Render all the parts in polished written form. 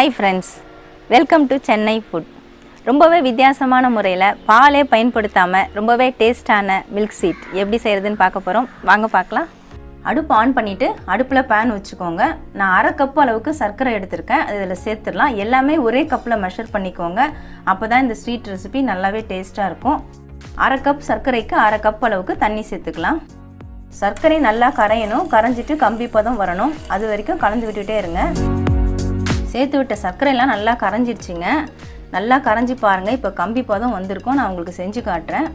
Hi friends, welcome to Chennai food. ரொம்பவே வித்தியாசமான முறையில் பாலே பயன்படுத்தாமல் ரொம்பவே டேஸ்டான மில்க் ஸ்வீட் எப்படி செய்கிறதுன்னு பார்க்க போகிறோம். வாங்க பார்க்கலாம். அடுப்பு ஆன் பண்ணிவிட்டு அடுப்பில் பேன் வச்சுக்கோங்க. நான் அரை கப்பு அளவுக்கு சர்க்கரை எடுத்திருக்கேன். இதில் சேர்த்துடலாம். எல்லாமே ஒரே கப்பில் மெஷர் பண்ணிக்கோங்க. அப்போ தான் இந்த ஸ்வீட் ரெசிபி நல்லாவே டேஸ்ட்டாக இருக்கும். அரை கப் சர்க்கரைக்கு அரை கப் அளவுக்கு தண்ணி சேர்த்துக்கலாம். சர்க்கரை நல்லா கரையணும். கரைஞ்சிட்டு கம்பி பதம் வரணும். அது வரைக்கும் கலந்து விட்டுகிட்டே இருங்க. சேர்த்து விட்ட சர்க்கரையெல்லாம் நல்லா கரைஞ்சிடுச்சிங்க. நல்லா கரைஞ்சி பாருங்கள். இப்போ கம்பி பதம் வந்திருக்கும். நான் உங்களுக்கு செஞ்சு காட்டுறேன்.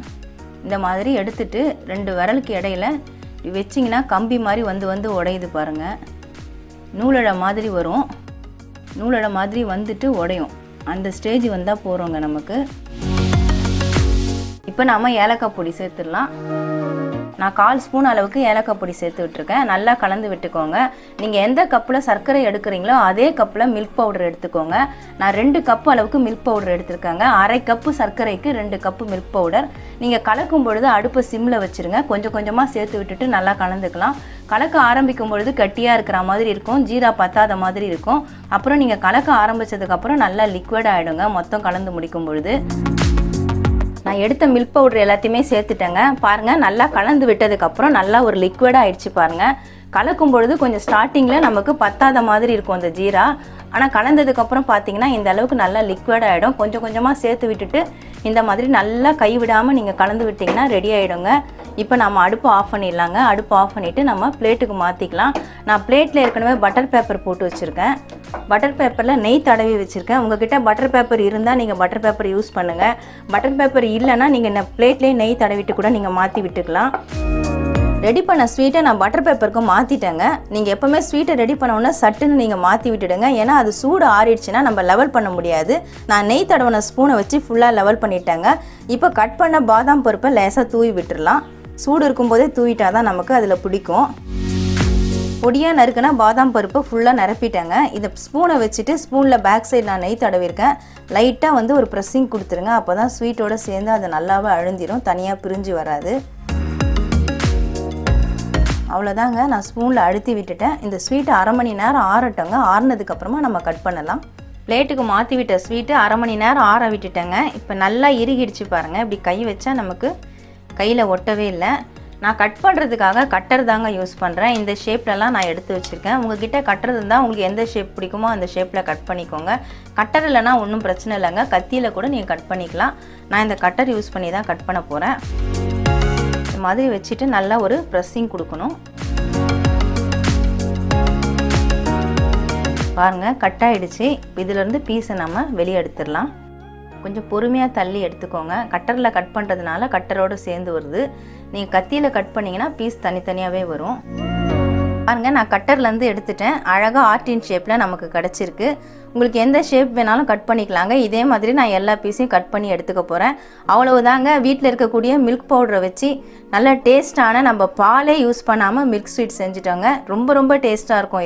இந்த மாதிரி எடுத்துட்டு 2 விரலுக்கு இடையில வச்சிங்கன்னா கம்பி மாதிரி வந்து உடையுது பாருங்கள். நூலழை மாதிரி வரும். நூலழை மாதிரி வந்துட்டு உடையும். அந்த ஸ்டேஜ் வந்தால் போகிறோங்க நமக்கு. இப்போ நாம் ஏலக்காய் பொடி சேர்த்துடலாம். நான் 1/4 ஸ்பூன் அளவுக்கு ஏலக்காய் பொடி சேர்த்து விட்டுருக்கேன். நல்லா கலந்து விட்டுக்கோங்க. நீங்கள் எந்த கப்பில் சர்க்கரை எடுக்கிறீங்களோ அதே கப்பில் மில்க் பவுடர் எடுத்துக்கோங்க. நான் 2 கப்பு அளவுக்கு மில்க் பவுடர் எடுத்துருக்கேங்க. அரை கப்பு சர்க்கரைக்கு 2 கப்பு மில்க் பவுடர். நீங்கள் கலக்கும் பொழுது அடுப்பை சிம்மில் வச்சுருங்க. கொஞ்சம் கொஞ்சமாக சேர்த்து விட்டுட்டு நல்லா கலந்துக்கலாம். கலக்க ஆரம்பிக்கும் பொழுது கட்டியாக இருக்கிற மாதிரி இருக்கும். ஜீரா பத்தாத மாதிரி இருக்கும். அப்புறம் நீங்கள் கலக்க ஆரம்பித்ததுக்கப்புறம் நல்லா லிக்விட் ஆகிடுங்க. மொத்தம் கலந்து முடிக்கும் பொழுது நான் எடுத்த மில்க் பவுடர் எல்லாத்தையுமே சேர்த்துட்டேங்க. பாருங்கள், நல்லா கலந்து விட்டதுக்கப்புறம் நல்லா ஒரு லிக்விடாக ஆயிடுச்சு பாருங்கள். கலக்கும் பொழுது கொஞ்சம் ஸ்டார்டிங்கில் நமக்கு பத்தாத மாதிரி இருக்கும் அந்த ஜீரா. ஆனால் கலந்ததுக்கப்புறம் பார்த்தீங்கன்னா இந்த அளவுக்கு நல்லா லிக்விட் ஆகிடும். கொஞ்சம் கொஞ்சமாக சேர்த்து விட்டுட்டு இந்த மாதிரி நல்லா கைவிடாமல் நீங்கள் கலந்து விட்டிங்கன்னா ரெடி ஆகிடுங்க. இப்போ நம்ம அடுப்பு ஆஃப் பண்ணிடலாங்க. அடுப்பு ஆஃப் பண்ணிவிட்டு நம்ம பிளேட்டுக்கு மாற்றிக்கலாம். நான் பிளேட்டில் ஏற்கனவே பட்டர் பேப்பர் போட்டு வச்சுருக்கேன். பட்டர் பேப்பரில் நெய் தடவி வச்சுருக்கேன். உங்கள்கிட்ட பட்டர் பேப்பர் இருந்தால் நீங்கள் பட்டர் பேப்பர் யூஸ் பண்ணுங்கள். பட்டர் பேப்பர் இல்லைன்னா நீங்கள் பிளேட்லேயே நெய் தடவிட்டு கூட நீங்கள் மாற்றி விட்டுக்கலாம். ரெடி பண்ண ஸ்வீட்டை நான் பட்டர் பேப்பருக்கு மாற்றிட்டேங்க. நீங்கள் எப்போவுமே ஸ்வீட்டை ரெடி பண்ணோன்னா சட்டுன்னு நீங்கள் மாற்றி விட்டுடுங்க. ஏன்னா அது சூடு ஆறிடுச்சுன்னா நம்ம லெவல் பண்ண முடியாது. நான் நெய் தடவின ஸ்பூனை வச்சு ஃபுல்லாக லெவல் பண்ணிட்டேங்க. இப்போ கட் பண்ண பாதாம் பருப்பை லேசாக தூவி விட்டுடலாம். சூடு இருக்கும்போதே தூவிட்டால் தான் நமக்கு அதில் பிடிக்கும். பொடியாக நறுக்குனா பாதாம் பருப்பு ஃபுல்லாக நிரப்பிட்டேங்க. இதை ஸ்பூனை வச்சுட்டு ஸ்பூனில் பேக் சைடு நான் நெய் தடவிருக்கேன். லைட்டாக ஒரு ப்ரெஸ்ஸிங் கொடுத்துருங்க. அப்போ தான் ஸ்வீட்டோடு சேர்ந்து அது நல்லாவே அழுந்திரும். தனியாக பிரிஞ்சு வராது. அவ்வளோதாங்க, நான் ஸ்பூனில் அழுத்தி விட்டுட்டேன். இந்த ஸ்வீட்டு அரை மணி நேரம் ஆறட்டங்க. ஆறுனதுக்கப்புறமா நம்ம கட் பண்ணலாம். பிளேட்டுக்கு மாற்றி விட்ட ஸ்வீட்டு அரை மணி நேரம் ஆற விட்டுட்டேங்க. இப்போ நல்லா இறுகிடுச்சு பாருங்கள். இப்படி கை வச்சா நமக்கு கையில் ஒட்டவே இல்லை. நான் கட் பண்ணுறதுக்காக கட்டர் தாங்க யூஸ் பண்ணுறேன். இந்த ஷேப்லலாம் நான் எடுத்து வச்சுருக்கேன். உங்கள்கிட்ட கட்டர் இருந்தால் உங்களுக்கு எந்த ஷேப் பிடிக்குமோ அந்த ஷேப்பில் கட் பண்ணிக்கோங்க. கட்டர் இல்லைனா ஒன்றும் பிரச்சனை இல்லைங்க. கத்தியில் கூட நீங்கள் கட் பண்ணிக்கலாம். நான் இந்த கட்டர் யூஸ் பண்ணி தான் கட் பண்ண போகிறேன். இந்த மாதிரி வச்சுட்டு நல்லா ஒரு ப்ரெஸ்ஸிங் கொடுக்கணும். பாருங்கள், கட் ஆகிடுச்சு. இதிலேருந்து பீஸை நம்ம வெளியே எடுத்துடலாம். கொஞ்சம் பொறுமையாக தள்ளி எடுத்துக்கோங்க. கட்டரில் கட் பண்ணுறதுனால கட்டரோடு சேர்ந்து வருது. நீங்கள் கத்தியில் கட் பண்ணிங்கன்னா பீஸ் தனித்தனியாகவே வரும். பாருங்கள், நான் கட்டர்லேருந்து எடுத்துட்டேன். அழகாக ஆர்டின் ஷேப்பில் நமக்கு கிடச்சிருக்கு. உங்களுக்கு எந்த ஷேப் வேணாலும் கட் பண்ணிக்கலாங்க. இதே மாதிரி நான் எல்லா பீஸையும் கட் பண்ணி எடுத்துக்க போகிறேன். அவ்வளவுதாங்க. வீட்டில் இருக்கக்கூடிய மில்க் பவுடரை வச்சு நல்ல டேஸ்ட்டான நம்ம பாலே யூஸ் பண்ணாமல் மில்க் ஸ்வீட் செஞ்சுட்டோங்க. ரொம்ப டேஸ்ட்டாக இருக்கும்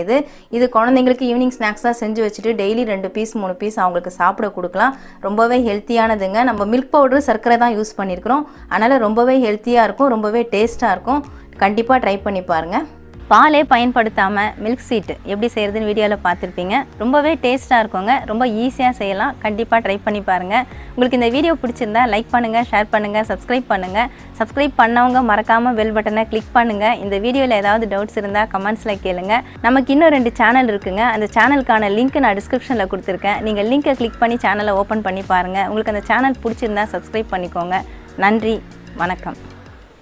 இது குழந்தைங்களுக்கு ஈவினிங் ஸ்நாக்ஸாக செஞ்சு வச்சுட்டு டெய்லி 2 பீஸ் 3 பீஸ் அவங்களுக்கு சாப்பிட கொடுக்கலாம். ரொம்பவே ஹெல்த்தியானதுங்க. நம்ம மில்க் பவுடர் சர்க்கரை தான் யூஸ் பண்ணியிருக்கிறோம். அதனால் ரொம்பவே ஹெல்த்தியாக இருக்கும். ரொம்பவே டேஸ்ட்டாக இருக்கும். கண்டிப்பாக ட்ரை பண்ணி பாருங்கள். பாலே பயன்படுத்தாமல் மில்க் ஸ்வீட் எப்படி செய்கிறதுன்னு வீடியோவில் பார்த்துருப்பீங்க. ரொம்பவே டேஸ்ட்டாக இருக்குங்க. ரொம்ப ஈஸியாக செய்யலாம். கண்டிப்பாக ட்ரை பண்ணி பாருங்கள். உங்களுக்கு இந்த வீடியோ பிடிச்சிருந்தா லைக் பண்ணுங்கள், ஷேர் பண்ணுங்கள், சப்ஸ்கிரைப் பண்ணுங்கள். சப்ஸ்கிரைப் பண்ணவங்க மறக்காமல் பெல் பட்டனை கிளிக் பண்ணுங்கள். இந்த வீடியோவில் ஏதாவது டவுட்ஸ் இருந்தால் கமெண்ட்ஸில் கேளுங்க. நமக்கு இன்னும் 2 சேனல் இருக்குங்க. அந்த சேனலுக்கான லிங்க் நான் டிஸ்கிரிப்ஷனில் கொடுத்துருக்கேன். நீங்கள் லிங்க்கை கிளிக் பண்ணி சேனலை ஓப்பன் பண்ணி பாருங்கள். உங்களுக்கு அந்த சேனல் பிடிச்சிருந்தா சப்ஸ்கிரைப் பண்ணிக்கோங்க. நன்றி, வணக்கம்.